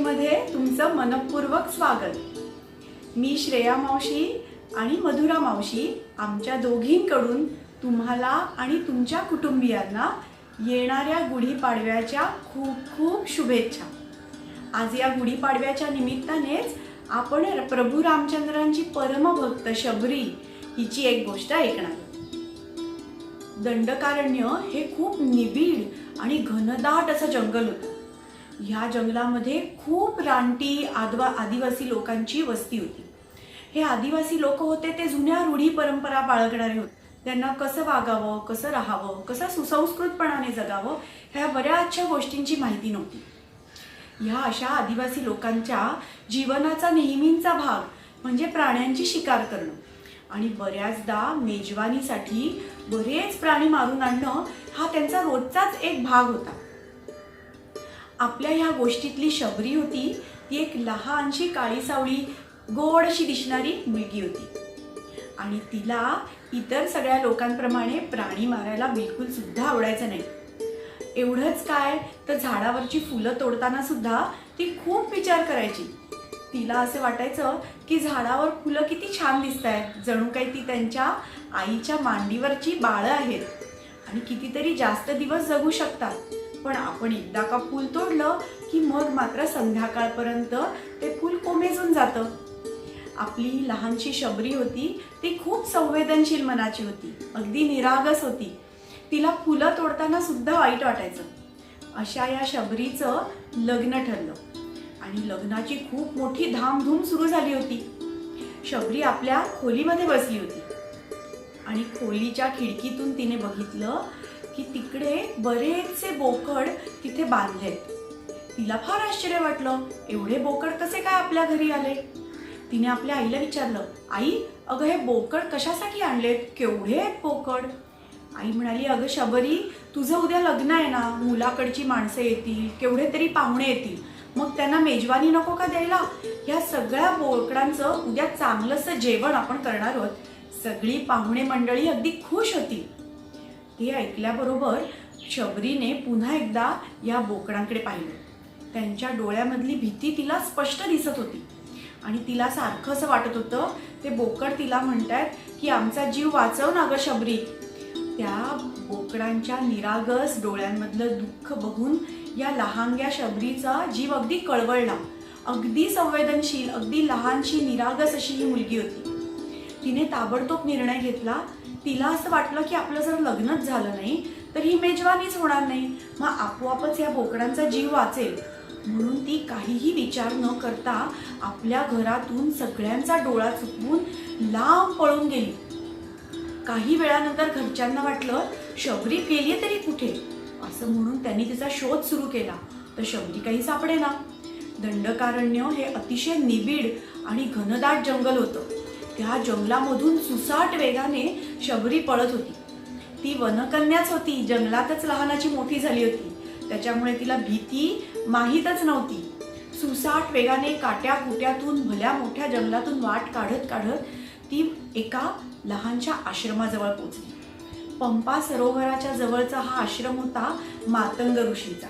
मध्ये तुमचं मनपूर्वक स्वागत। मी श्रेया मावशी आणि मधुरा मावशी आमच्या दोघींकडून तुम्हाला आणि तुमच्या कुटुंबियांना येणाऱ्या गुढीपाडव्याच्या खूप खूप शुभेच्छा। आज या गुढीपाडव्याच्या निमित्तानेच आपण प्रभू रामचंद्रांची परमभक्त शबरी हिची एक गोष्ट ऐकणार। दंडकारण्य हे खूप निबिड आणि घनदाट असं जंगल होतं। ह्या जंगलामध्ये खूप रानटी आदिवासी लोकांची वस्ती होती। हे आदिवासी लोक होते ते जुन्या रूढी परंपरा बाळगणारे होते। त्यांना कसं वागावं, कसं राहावं, कसं सुसंस्कृतपणाने जगावं ह्या बऱ्याचशा गोष्टींची माहिती नव्हती। ह्या अशा आदिवासी लोकांच्या जीवनाचा नेहमीचा भाग म्हणजे प्राण्यांची शिकार करणं आणि बऱ्याचदा मेजवानीसाठी बरेच प्राणी मारून आणणं हा त्यांचा रोजचाच एक भाग होता। आपल्या ह्या गोष्टीतली शबरी होती ती एक लहानशी काळी सावळी गोड अशी दिसणारी मुलगी होती आणि तिला इतर सगळ्या लोकांप्रमाणे प्राणी मारायला बिलकुल सुद्धा आवडायचं नाही। एवढंच काय तर झाडावरची फुलं तोडताना सुद्धा ती खूप विचार करायची। तिला असं वाटायचं की झाडावर फुलं किती छान दिसतायत, जणू काही ती त्यांच्या आईच्या मांडीवरची बाळं आहेत आणि कितीतरी जास्त दिवस जगू शकतात। पण आपण एकदा का फूल तोडलं की मग मात्र संध्याकाळपर्यंत ते फूल कोमेजून जातं। आपली ही लहानशी शबरी होती ती खूप संवेदनशील मनाची होती, अगदी निरागस होती। तिला फुलं तोडताना सुद्धा वाईट वाटायचं। अशा या शबरीचं लग्न ठरलं आणि लग्नाची खूप मोठी धामधूम सुरू झाली होती। शबरी आपल्या खोलीमध्ये बसली होती आणि खोलीच्या खिडकीतून तिने बघितलं की तिकडे बरेचसे बोकड तिथे बांधलेत। तिला फार आश्चर्य वाटलं, एवढे बोकड कसे काय आपल्या घरी आले? तिने आपल्या आईला विचारलं, आई अगं हे बोकड कशासाठी आणलेत, केवढे आहेत बोकड? आई म्हणाली, अगं शबरी तुझं उद्या लग्न आहे ना, मुलाकडची माणसं येतील, केवढे तरी पाहुणे येतील, मग त्यांना मेजवानी नको का द्यायला? या सगळ्या बोकडांचं उद्या चांगलंसं जेवण आपण करणार आहोत। सगळी पाहुणे मंडळी अगदी खुश होती। हे ऐकल्याबरोबर शबरीने पुन्हा एकदा या बोकडांकडे पाहिलं। त्यांच्या डोळ्यामधली भीती तिला स्पष्ट दिसत होती आणि तिला सारखं असं वाटत होतं ते बोकड तिला म्हणतायत की आमचा जीव वाचव ना गं शबरी। त्या बोकडांच्या निरागस डोळ्यांमधलं दुःख बघून या लहानग्या शबरीचा जीव अगदी कळवळला। अगदी संवेदनशील, अगदी लहानशी निरागस अशी ही मुलगी होती। तिने ताबडतोब निर्णय घेतला। तिला असं वाटलं की आपलं जर लग्नच झालं नाही तर ही मेजवानीच होणार नाही, मग आपोआपच या बोकडांचा जीव वाचेल। म्हणून ती काहीही विचार न करता आपल्या घरातून सगळ्यांचा डोळा चुकवून लांब पळून गेली। काही वेळानंतर घरच्यांना वाटलं शबरी गेली तरी कुठे, असं म्हणून त्यांनी तिचा शोध सुरू केला तर शबरी काही सापडेना। दंडकारण्य हे अतिशय निबिड आणि घनदाट जंगल होतं। त्या जंगलामधून सुसाट वेगाने शबरी पळत होती। ती वनकन्याच होती, जंगलातच लहानाची मोठी झाली होती, त्याच्यामुळे तिला भीती माहीतच नव्हती। सुसाट वेगाने काट्या कुट्यातून भल्या मोठ्या जंगलातून वाट काढत काढत ती एका लहानशा आश्रमाजवळ पोहोचली। पंपा सरोवराच्या जवळचा हा आश्रम होता मातंग ऋषीचा।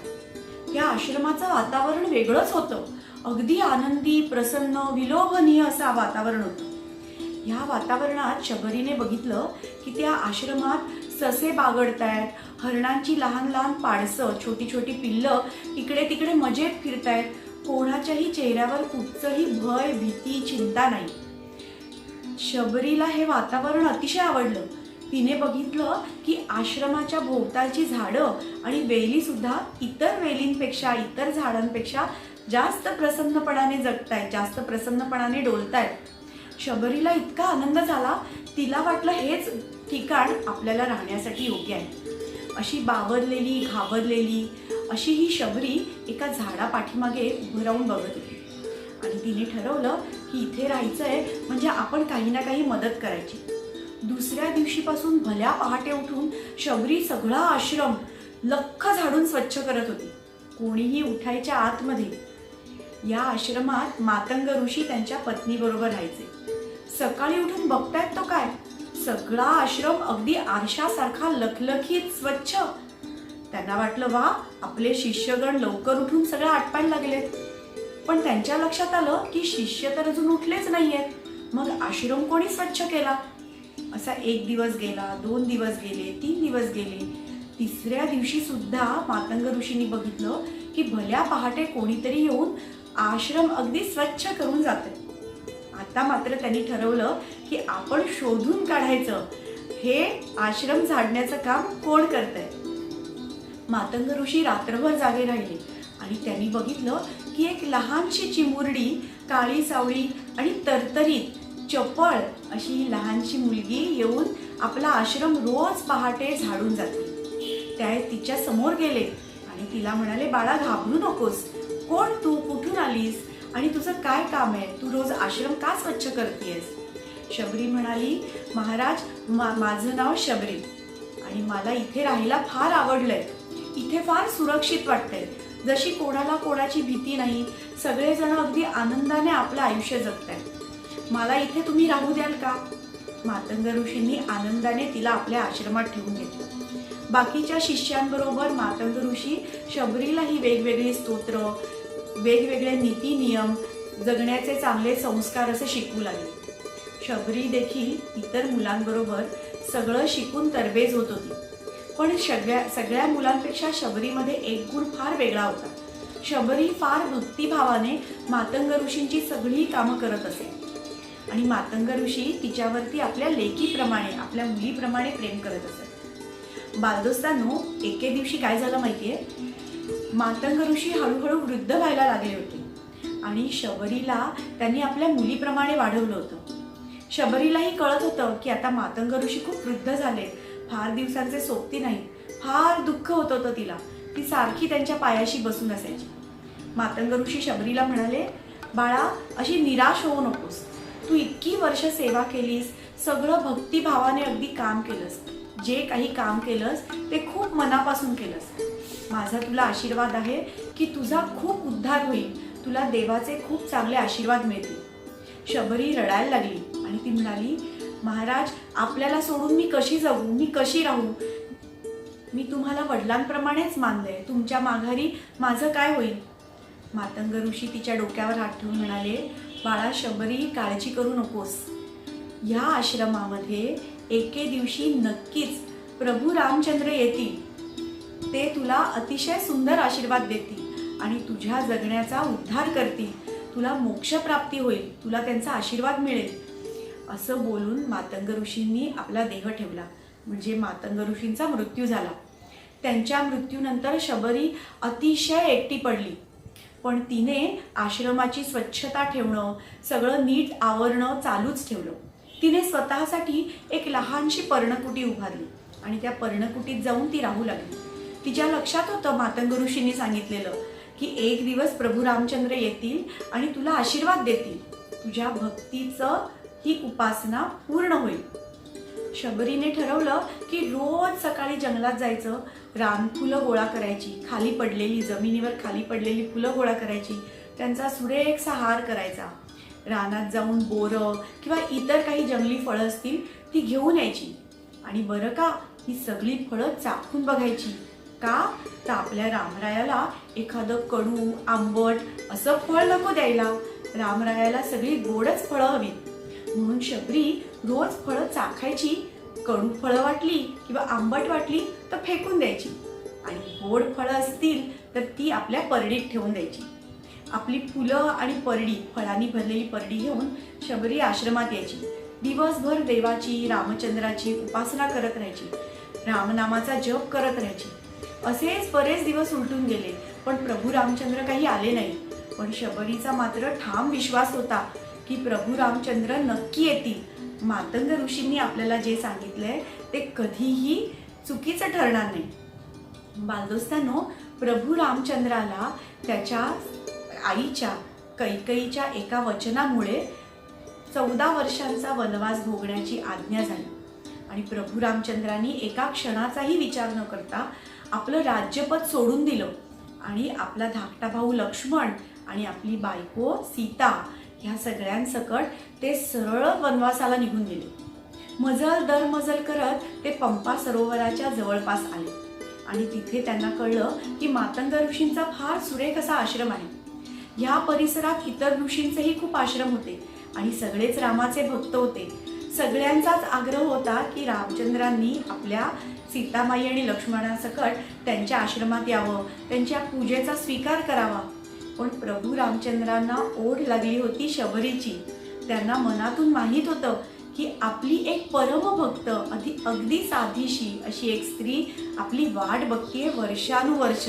त्या आश्रमाचं वातावरण वेगळंच होतं, अगदी आनंदी, प्रसन्न, विलोभनीय असं वातावरण होतं। ह्या वातावरणात शबरीने बघितलं की त्या आश्रमात ससे बागडतायत, हरणांची लहान लहान पाडसं, छोटी छोटी पिल्लं इकडे तिकडे मजेत फिरतायत। कोणाच्याही चेहऱ्यावर कुठचंही भय, भीती, चिंता नाही। शबरीला हे वातावरण अतिशय आवडलं। तिने बघितलं की आश्रमाच्या भोवतालची झाडं आणि वेली सुद्धा इतर वेलींपेक्षा, इतर झाडांपेक्षा जास्त प्रसन्नपणाने जगतायत, जास्त प्रसन्नपणाने डोलतायत। शबरीला इतका आनंद झाला, तिला वाटलं हेच ठिकाण आपल्याला राहण्यासाठी योग्य आहे। अशी बावरलेली, घाबरलेली अशी ही शबरी एका झाडापाठीमागे उभं राहून बघत होती आणि तिने ठरवलं की इथे राहायचंय म्हणजे आपण काही ना काही मदत करायची। दुसऱ्या दिवशीपासून भल्या पहाटे उठून शबरी सगळा आश्रम लख्ख झाडून स्वच्छ करत होती। कोणीही उठायच्या आतमध्ये। या आश्रमात मातंग ऋषी त्यांच्या पत्नीबरोबर राहायचे। सकाळी उठून बघतायत तो काय, सगळा आश्रम अगदी आरशासारखा लखलखीत स्वच्छ। त्यांना वाटलं वा, आपले शिष्यगण लवकर उठून सगळं आटपायला लागलेत। पण त्यांच्या लक्षात आलं की शिष्य तर अजून उठलेच नाहीयेत. मग आश्रम कोणी स्वच्छ केला? असा 1 दिवस गेला, 2 दिवस गेले, 3 दिवस गेले. तिसऱ्या दिवशी सुद्धा मातंग ऋषींनी बघितलं की भल्या पहाटे कोणीतरी येऊन आश्रम अगदी स्वच्छ करून जाते. आता मात्र त्यांनी ठरवलं की आपण शोधून काढायचं हे आश्रम झाडण्याचं काम कोण करतंय. मातंग ऋषी रात्रभर जागे राहिले आणि त्यांनी बघितलं की एक लहानशी चिमुरडी, काळी सावळी आणि तरतरीत चपळ अशी लहानशी मुलगी येऊन आपला आश्रम रोज पहाटे झाडून जाते. त्या तिच्या समोर गेले आणि तिला म्हणाले, बाळा घाबरू नकोस, कोण तू, कुठून आलीस आणि तुझं काय काम आहे, तू रोज आश्रम का स्वच्छ करतेस? शबरी म्हणाली, महाराज माझं नाव शबरी आणि मला इथे राहायला फार आवडलंय. इथे फार सुरक्षित वाटतंय, जशी कोणाला कोणाची भीती नाही, सगळेजण अगदी आनंदाने आपलं आयुष्य जगतायत. मला इथे तुम्ही राहू द्याल का? मातंग ऋषींनी आनंदाने तिला आपल्या आश्रमात ठेवून घेतलं. बाकीच्या शिष्यांबरोबर मातंग ऋषी शबरीलाही वेगवेगळी स्तोत्र, वेगवेगळे नीती नियम, जगण्याचे चांगले संस्कार असे शिकवू लागले. शबरी देखील इतर मुलांबरोबर सगळं शिकून तरबेज होत होती. पण सगळ्या मुलांपेक्षा शबरीमध्ये एक गुण फार वेगळा होता. शबरी फार भक्तिभावाने मातंग ऋषींची सगळी कामं करत असे आणि मातंग ऋषी तिच्यावरती आपल्या लेकीप्रमाणे, आपल्या मुलीप्रमाणे प्रेम करत असे. बालदोस्तांनो, एके दिवशी काय झालं माहितीये? मातंग ऋषी हळूहळू वृद्ध व्हायला लागले होते आणि शबरीला त्यांनी आपल्या मुलीप्रमाणे वाढवलं होतं. शबरीलाही कळत होतं की आता मातंग ऋषी खूप वृद्ध झाले, फार दिवसांचे सोबती नाही. फार दुःख होत होतं तिला. ती सारखी त्यांच्या पायाशी बसून असायची. मातंग ऋषी शबरीला म्हणाले, बाळा अशी निराश होऊ नकोस, तू इतकी वर्ष सेवा केलीस, सगळं भक्तिभावाने अगदी काम केलंस, जे काही काम केलंस ते खूप मनापासून केलंस. माझा तुला आशीर्वाद आहे की तुझा खूप उद्धार होईल, तुला देवाचे खूप चांगले आशीर्वाद मिळतील. शबरी रडायला लागली आणि ती म्हणाली, महाराज आपल्याला सोडून मी कशी जगू, मी कशी राहू? मी तुम्हाला वडिलांप्रमाणेच मानलंय, तुमच्या माघारी माझं काय होईल? मातंग ऋषी तिच्या डोक्यावर हात ठेवून म्हणाले, बाळा शबरी काळजी करू नकोस, या आश्रमामध्ये एके दिवशी नक्कीच प्रभू रामचंद्र येतील. ते तुला अतिशय सुंदर आशीर्वाद देतील आणि तुझ्या जगण्याचा उद्धार करतील, तुला मोक्षप्राप्ती होईल, तुला त्यांचा आशीर्वाद मिळेल. असं बोलून मातंग ऋषींनी आपला देह ठेवला, म्हणजे मातंग ऋषींचा मृत्यू झाला. त्यांच्या मृत्यूनंतर शबरी अतिशय एकटी पडली. पण तिने आश्रमाची स्वच्छता ठेवणं, सगळं नीट आवरणं चालूच ठेवलं. तिने स्वतःसाठी एक लहानशी पर्णकुटी उभारली आणि त्या पर्णकुटीत जाऊन ती राहू लागली. तिच्या लक्षात होतं मातंग ऋषींनी सांगितलेलं की एक दिवस प्रभू रामचंद्र येतील आणि तुला आशीर्वाद देतील, तुझ्या भक्तीचं ही उपासना पूर्ण होईल. शबरीने ठरवलं की रोज सकाळी जंगलात जायचं, रानफुलं गोळा करायची, खाली पडलेली, जमिनीवर खाली पडलेली फुलं गोळा करायची, त्यांचा सुरेखसा हार करायचा. रानात जाऊन बोरं किंवा इतर काही जंगली फळं असतील ती घेऊन यायची आणि बरं का, ही सगळी फळं चाखून बघायची. का? तर आपल्या रामरायाला एखादं कडू, आंबट असं फळ नको द्यायला. रामरायाला सगळी गोडच फळं हवीत. म्हणून शबरी रोज फळं चाखायची, कडू फळं वाटली किंवा आंबट वाटली तर फेकून द्यायची आणि गोड फळं असतील तर ती आपल्या परडीत ठेवून द्यायची. आपली फुलं आणि परडी, फळांनी भरलेली परडी घेऊन शबरी आश्रमात यायची. दिवसभर देवाची, रामचंद्राची उपासना करत राहायची, रामनामाचा जप करत राहायची. असेच बरेच दिवस उलटून गेले, पण प्रभू रामचंद्र काही आले नाही. पण शबरीचा मात्र ठाम विश्वास होता की प्रभू रामचंद्र नक्की येतील. मातंग ऋषींनी आपल्याला जे सांगितलंय ते कधीही चुकीचं ठरणार नाही. बालदोस्तांनो, प्रभू रामचंद्राला त्याच्या आईच्या कैकेयीच्या एका वचनामुळे 14 वर्षांचा वनवास भोगण्याची आज्ञा झाली आणि प्रभू रामचंद्रांनी एका क्षणाचाही विचार न करता आपलं राज्यपद सोडून दिलं आणि आपला धाकटा भाऊ लक्ष्मण आणि आपली बायको सीता ह्या सगळ्यांसकट ते सरळ वनवासाला निघून गेले. मजल दर मजल करत ते पंपा सरोवराच्या जवळपास आले आणि तिथे त्यांना कळलं की मातंग ऋषींचा फार सुरेख असा आश्रम आहे. ह्या परिसरात इतर ऋषींचेही खूप आश्रम होते आणि सगळेच रामाचे भक्त होते. सगळ्यांचाच आग्रह होता की रामचंद्रांनी आपल्या सीतामाई आणि लक्ष्मणासकट त्यांच्या आश्रमात यावं, त्यांच्या पूजेचा स्वीकार करावा. पण प्रभू रामचंद्रांना ओढ लागली होती शबरीची. त्यांना मनातून माहीत होतं की आपली एक परमभक्त अगदी साधीशी अशी एक स्त्री आपली वाट बघतीये वर्षानुवर्ष.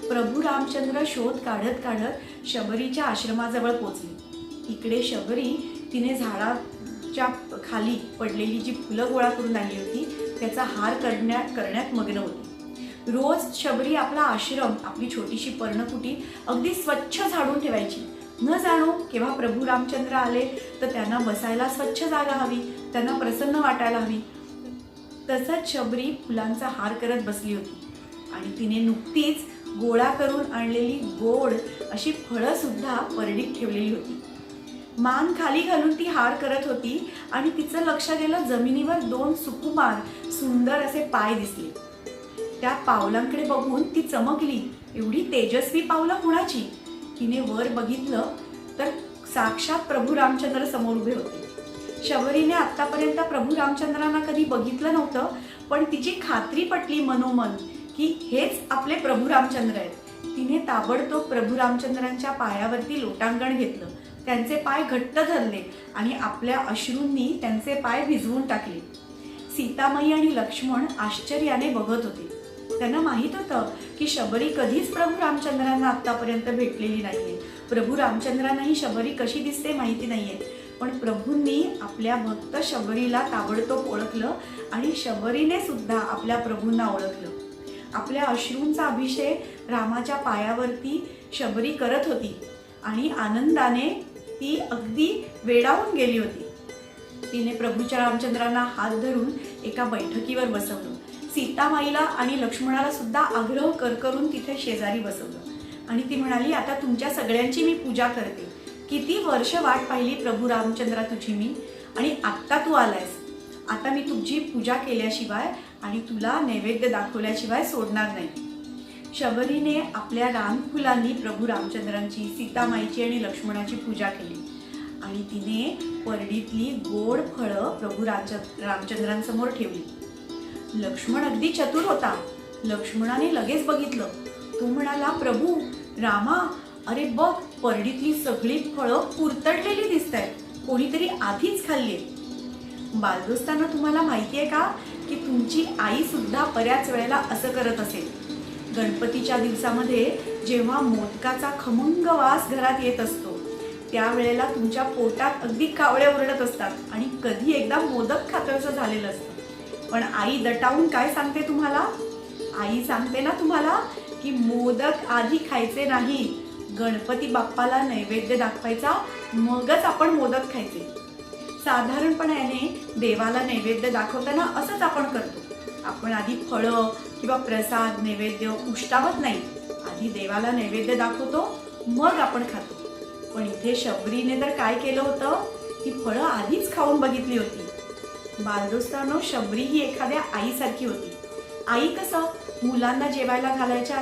प्रभू रामचंद्र शोध काढत काढत शबरीच्या आश्रमाजवळ पोचले. इकडे शबरी तिने झाडाच्या खाली पडलेली जी फुलं गोळा करून आणली होती त्याचा हार करण्यात मग्न होती. रोज शबरी आपला आश्रम, आपली छोटीशी पर्णकुटी अगदी स्वच्छ झाडून ठेवायची. न जाणो केव्हा प्रभू रामचंद्र आले तर त्यांना बसायला स्वच्छ जागा हवी, त्यांना प्रसन्न वाटायला हवी. तसंच शबरी फुलांचा हार करत बसली होती आणि तिने नुकतीच गोळा करून आणलेली गोड अशी फळं सुद्धा परडीत ठेवलेली होती. मान खाली घालून ती हार करत होती आणि तिचं लक्ष गेलं जमिनीवर 2 सुकुमार सुंदर असे पाय दिसले. त्या पावलांकडे बघून ती चमकली. एवढी तेजस्वी पावलं कुणाची? तिने वर बघितलं तर साक्षात प्रभू रामचंद्र समोर उभे होते. शबरीने आतापर्यंत प्रभू रामचंद्रांना कधी बघितलं नव्हतं, पण तिची खात्री पटली मनोमन की हेच आपले प्रभू रामचंद्र आहेत. तिने ताबडतोब प्रभू रामचंद्रांच्या पायावरती लोटांगण घेतलं, त्यांचे पाय घट्ट धरले आणि आपल्या अश्रूंनी त्यांचे पाय भिजवून टाकले. सीतामाई आणि लक्ष्मण आश्चर्याने बघत होते. त्यांना माहीत होतं की शबरी कधीच प्रभू रामचंद्रांना आतापर्यंत भेटलेली नाहीये. प्रभू रामचंद्रांनाही शबरी कशी दिसते माहिती नाहीये, पण प्रभूंनी आपल्या भक्त शबरीला ताबडतोब ओळखलं आणि शबरीने सुद्धा आपल्या प्रभूंना ओळखलं. आपल्या अश्रूंचा अभिषेक रामाच्या पायावरती शबरी करत होती आणि आनंदाने ती अगदी वेडावून गेली होती. तिने प्रभूच्या रामचंद्रांना हात धरून एका बैठकीवर बसवलं. सीतामाईला आणि लक्ष्मणाला सुद्धा आग्रह करून तिथे शेजारी बसवलं आणि ती म्हणाली, आता तुमच्या सगळ्यांची मी पूजा करते. किती वर्ष वाट पाहिली प्रभू रामचंद्रा तुझी मी, आणि आत्ता तू आलायस. आता मी तुझी पूजा केल्याशिवाय आणि तुला नैवेद्य दाखवल्याशिवाय सोडणार नाही. शबरीने आपल्या रानफुलांनी प्रभू रामचंद्रांची, सीतामाईची आणि लक्ष्मणाची पूजा केली आणि तिने परडीतली गोड फळं प्रभू रामचंद्रांसमोर ठेवली. लक्ष्मण अगदी चतुर होता. लक्ष्मणाने लगेच बघितलं. तो म्हणाला, प्रभू रामा, अरे बघ, परडीतली सगळी फळं पुरतडलेली दिसतायत, कोणीतरी आधीच खाल्ली. बालदोस्तांना, तुम्हाला माहिती आहे का की तुमची आई सुद्धा बऱ्याच वेळेला असं करत असेल. गणपतीच्या दिवसामध्ये जेव्हा मोदकाचा खमंग वास घरात येत असतो त्यावेळेला तुमच्या पोटात अगदी कावळे ओरडत असतात आणि कधी एकदा मोदक खातोसं झालेलं असतं. पण आई दटावून काय सांगते तुम्हाला? आई सांगते ना तुम्हाला की मोदक आधी खायचे नाही, गणपती बाप्पाला नैवेद्य दाखवायचा, मगच आपण मोदक खायचे. साधारणपणे देवाला नैवेद्य दाखवताना असंच आपण करतो. आपण आधी फळं किंवा प्रसाद नैवेद्य उष्टावत नाही, आधी देवाला नैवेद्य दाखवतो मग आपण खातो. पण इथे शबरीने तर काय केलं होतं, ती फळं आधीच खाऊन बघितली होती. बालदोस्तांनो, शबरी ही एखाद्या आईसारखी होती. आई कसं मुलांना जेवायला घालायच्या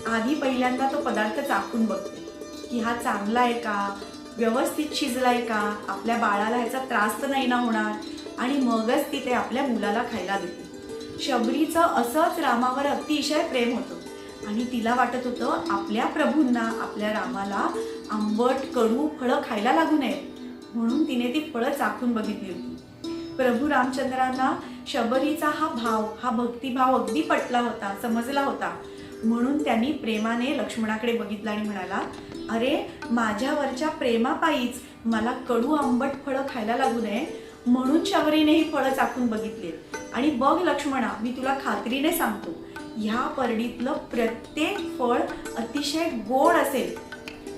आधी पहिल्यांदा तो पदार्थ चाखून बघते की हा चांगला आहे का, व्यवस्थित शिजलाय का, आपल्या बाळाला ह्याचा त्रास तर नाही ना होणार, आणि मगच ती ते आपल्या मुलाला खायला देते. शबरीचं असंच रामावर अतिशय प्रेम होतं आणि तिला वाटत होतं आपल्या प्रभूंना, आपल्या रामाला आंबट कडू फळं खायला लागू नयेत, म्हणून तिने ती फळं चाखून बघितली होती. प्रभू रामचंद्रांना शबरीचा हा भक्तिभाव अगदी पटला होता, समजला होता. म्हणून त्यांनी प्रेमाने लक्ष्मणाकडे बघितलं आणि म्हणाला, अरे माझ्यावरच्या प्रेमापायीच मला कडू आंबट फळं खायला लागू नये म्हणून शबरीने ही फळं चाखून बघितली. आणि बघ लक्ष्मणा, मी तुला खात्रीने सांगतो, ह्या परडीतलं प्रत्येक फळ अतिशय गोड असेल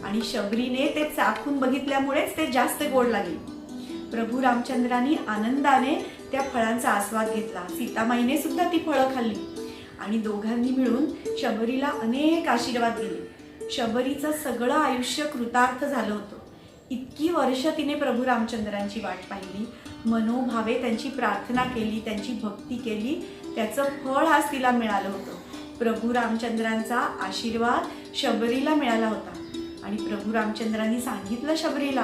आणि शबरीने ते चाखून बघितल्यामुळेच ते जास्त गोड लागले. प्रभू रामचंद्रांनी आनंदाने त्या फळांचा आस्वाद घेतला. सीतामाईने सुद्धा ती फळं खाल्ली आणि दोघांनी मिळून शबरीला अनेक आशीर्वाद दिले. शबरीचं सगळं आयुष्य कृतार्थ झालं होतं. इतकी वर्ष तिने प्रभू रामचंद्रांची वाट पाहिली, मनोभावे त्यांची प्रार्थना केली, त्यांची भक्ती केली, त्याचं फळ आज तिला मिळालं होतं. प्रभू रामचंद्रांचा आशीर्वाद शबरीला मिळाला होता आणि प्रभू रामचंद्रांनी सांगितलं शबरीला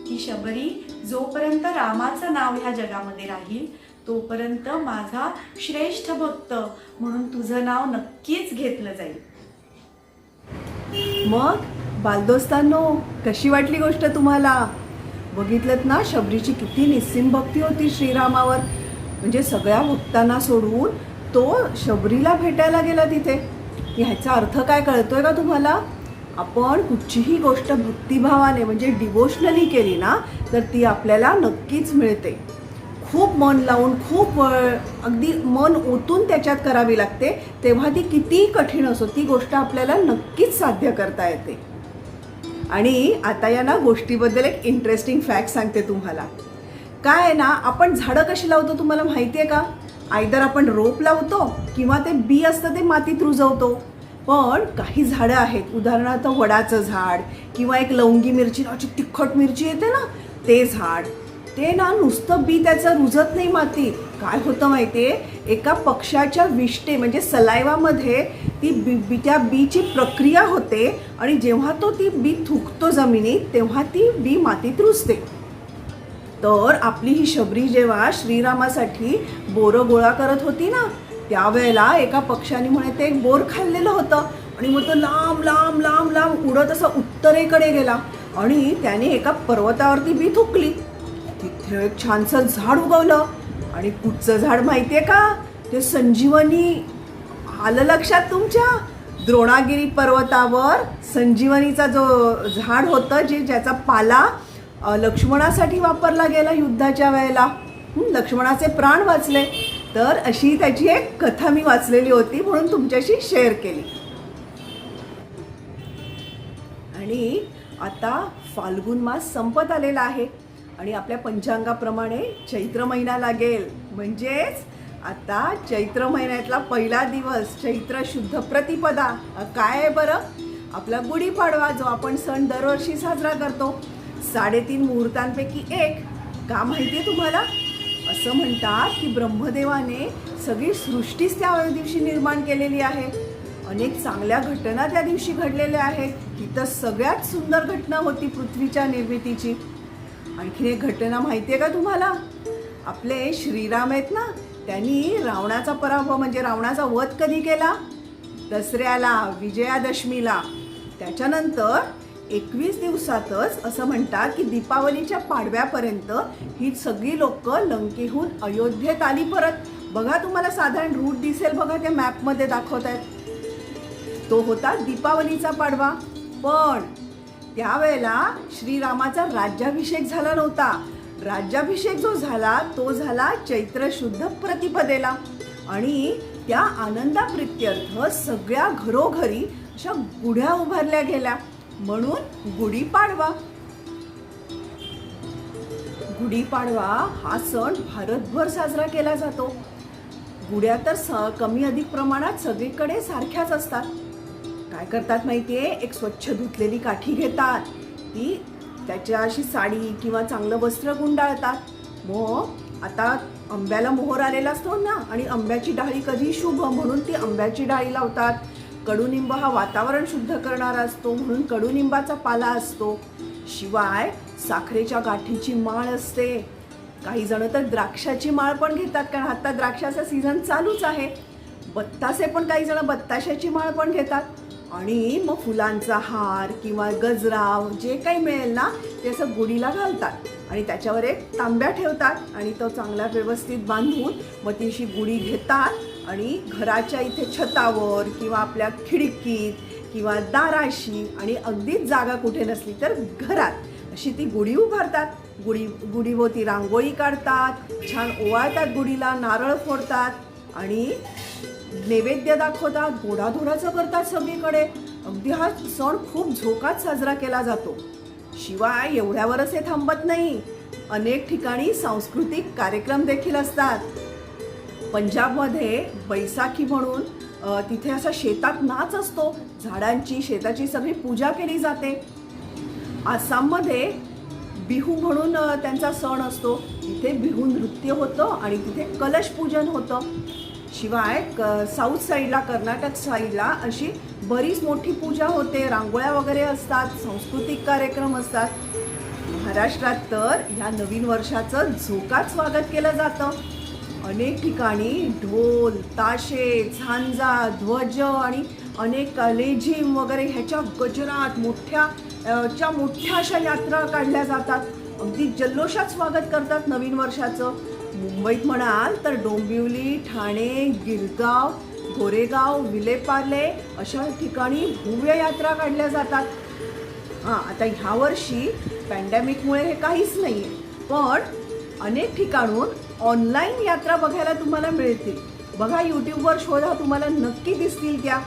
की शबरी, जोपर्यंत रामाचं नाव ह्या जगामध्ये राहील तोपर्यंत माझा श्रेष्ठ भक्त म्हणून तुझं नाव नक्कीच घेतलं जाईल. मग बालदोस्तांनो, कशी वाटली गोष्ट तुम्हाला? बघितलं ना शबरीची किती निस्सीम भक्ती होती श्रीरामावर. म्हणजे सगळ्या भक्तांना सोडून तो शबरीला भेटायला गेला तिथे. ह्याचा अर्थ काय कळतोय का तुम्हाला? आपण कुठचीही गोष्ट भक्तिभावाने म्हणजे डिवोशनली केली ना तर ती आपल्याला नक्कीच मिळते. खूप मन लावून खूप अगदी मन ओतून त्याच्यात करावी लागते, तेव्हा ती कितीही कठीण असो ती गोष्ट आपल्याला नक्कीच साध्य करता येते. आणि आता या ना गोष्टीबद्दल एक इंटरेस्टिंग फॅक्ट सांगते तुम्हाला. काय आहे ना, आपण झाडं कशी लावतो तुम्हाला माहिती आहे का? आयदर आपण रोप लावतो किंवा ते बी असतं ते मातीत रुजवतो. पण काही झाडं आहेत, उदाहरणार्थ वडाचं झाड किंवा एक लवंगी मिरची नावाची तिखट मिरची येते ना ते झाड, ते ना नुसतं बी त्याचं रुजत नाही मातीत. काय होतं माहिती आहे, एका पक्ष्याच्या विष्टे म्हणजे सलायवामध्ये ती त्या बीची प्रक्रिया होते आणि जेव्हा तो ती बी थुकतो जमिनीत तेव्हा ती बी मातीत रुजते. तर आपली ही शबरी जेव्हा श्रीरामासाठी बोरं गोळा करत होती ना त्यावेळेला एका पक्ष्याने म्हणे ते एक बोर खाल्लेलं होतं आणि मग तो लांब लांब लांब लांब उडत असं उत्तरेकडे गेला आणि त्याने एका पर्वतावरती बी थुकली. तिथे एक छानसं झाड उगवलं. आणि कुठचं झाड माहिती आहे का? ते संजीवनी. आलं लक्षात तुमच्या? द्रोणागिरी पर्वतावर संजीवनीचा जो झाड होतं ज्याचा पाला लक्ष्मणासाठी वापरला गेला युद्धाच्या वेळेला. लक्ष्मणाचे प्राण वाचले. तर अशी त्याची एक कथा मी वाचलेली होती म्हणून तुमच्याशी शेअर केली. आणि आता फाल्गुन मास संपत आलेला आहे आणि आपल्या पंचांगाप्रमाणे चैत्र महिना लागेल. म्हणजेच आता चैत्र महिन्यातला पहिला दिवस चैत्र शुद्ध प्रतिपदा काय आहे बरं? आपला गुढीपाडवा, जो आपण सण दरवर्षी साजरा करतो. 3.5 मुहूर्तांपैकी एक. का माहिती आहे तुम्हाला? असं म्हणतात की ब्रह्मदेवाने सगळी सृष्टीच त्या दिवशी निर्माण केलेली आहे. अनेक चांगल्या घटना त्या दिवशी घडलेल्या आहेत. ही तर सगळ्यात सुंदर घटना होती पृथ्वीच्या निर्मितीची. आणखीन एक घटना माहिती आहे का तुम्हाला? आपले श्रीराम आहेत ना, त्यांनी रावणाचा पराभव म्हणजे रावणाचा वध कधी केला? दसऱ्याला, विजयादशमीला. त्याच्यानंतर 21 दिवसातच असं म्हणतात की दीपावलीच्या पाडव्यापर्यंत ही सगळी लोक लंकेहून अयोध्येत आली परत. बघा तुम्हाला साधारण रूट दिसेल बघा, त्या मॅपमध्ये दाखवत आहेत. तो होता दीपावलीचा पाडवा. पण त्यावेळेला श्रीरामाचा राज्याभिषेक झाला नव्हता. राज्याभिषेक जो झाला तो झाला चैत्र शुद्ध प्रतिपदेला. आणि त्या आनंदाप्रित्यर्थ सगळ्या घरोघरी अशा गुढ्या उभारल्या गेल्या म्हणून गुढीपाडवा. गुढीपाडवा हा सण भारतभर साजरा केला जातो. गुढ्या तर कमी अधिक प्रमाणात सगळीकडे सारख्याच असतात. काय करतात माहिती आहे? एक स्वच्छ धुतलेली काठी घेतात, ती त्याच्या अशी साडी किंवा चांगलं वस्त्र गुंडाळतात. मग आता आंब्याला मोहर आलेला असतो ना आणि आंब्याची डाळी कधी शुभ म्हणून ती आंब्याची डाळी लावतात. कडुनिंब हा वातावरण शुद्ध करणारा असतो म्हणून कडुनिंबाचा पाला असतो. शिवाय साखरेच्या गाठीची माळ असते. काही जण तर द्राक्षाची माळ पण घेतात, कारण आता द्राक्षाचा सीझन चालूच आहे. बत्तासे पण काही जण बत्ताशाची माळ पण घेतात. आणि मग फुलांचा हार किंवा गजरा जे काही मिळेल ना ते असं गुढीला घालतात आणि त्याच्यावर एक तांब्या ठेवतात आणि तो चांगला व्यवस्थित बांधून मग ती अशी गुढी घेतात आणि घराच्या इथे छतावर किंवा आपल्या खिडकीत किंवा दाराशी आणि अगदीच जागा कुठे नसली तर घरात अशी ती गुढी उभारतात. गुढीभोवती रांगोळी काढतात, छान ओवाळतात गुढीला, नारळ फोडतात आणि नैवेद्य दाखवतात, गोडाधोडाचं करतात सगळीकडे. अगदी हा सण खूप झोकात साजरा केला जातो. शिवाय एवढ्यावरच हे थांबत नाही, अनेक ठिकाणी सांस्कृतिक कार्यक्रम देखील असतात. पंजाबमध्ये बैसाखी म्हणून तिथे असा शेतात नाच असतो, झाडांची शेताची सगळी पूजा केली जाते. आसाममध्ये बिहू म्हणून त्यांचा सण असतो, तिथे बिहू नृत्य होतं आणि तिथे कलश पूजन होतं. शिवाय साऊथ साईडला, कर्नाटक साईडला अशी बरीच मोठी पूजा होते, रांगोळ्या वगैरे असतात, सांस्कृतिक कार्यक्रम असतात. महाराष्ट्रात तर ह्या नवीन वर्षाचं झोकात स्वागत केलं जातं. अनेक ठिकाणी ढोल, ताशे, झांजा, ध्वज आणि अनेक लेझिम वगैरे ह्याच्या गजरात मोठ्या अशा यात्रा काढल्या जातात. अगदी जल्लोषात स्वागत करतात नवीन वर्षाचं. मुंबईत म्हणाल तर डोंबिवली, ठाणे, गिरगाव, गोरेगाव, विलेपार्ले अशा ठिकाणी भव्य यात्रा काढल्या जातात. आता ह्या वर्षी पॅन्डेमिकमुळे हे काहीच नाही आहे, पण अनेक ठिकाणून ऑनलाईन यात्रा बघायला तुम्हाला मिळतील. बघा, यूट्यूबवर शोधा, तुम्हाला नक्की दिसतील त्या.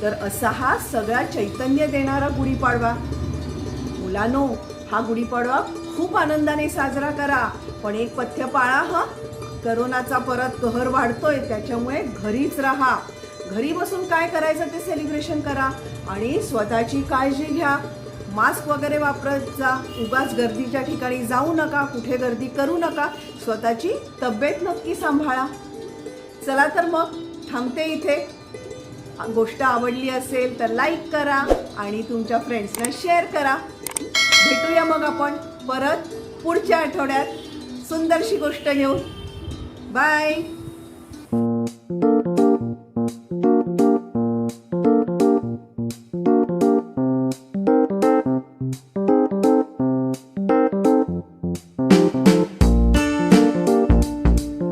तर असा हा सगळा चैतन्य देणारा गुढीपाडवा. मुलांनो, हा गुढीपाडवा खूप आनंदाने साजरा करा, पण एक पथ्य पाळा. करोनाचा परत कहर वाढतोय, त्याच्यामुळे घरीच राहा. घरी बसून काय करायचं ते सेलिब्रेशन करा आणि स्वतःची काळजी घ्या. मास्क वगैरे वापरत जा. उगाच गर्दीच्या ठिकाणी जाऊ नका, कुठे गर्दी करू नका. स्वतःची तब्येत नक्की सांभाळा. चला तर मग थांबते इथे. गोष्ट आवडली असेल तर लाईक करा आणि तुमच्या फ्रेंड्सना शेअर करा. भेटूया मग आपण परत पुढच्या आठवड्यात सुंदरशी गोष्ट घेऊन. बाय.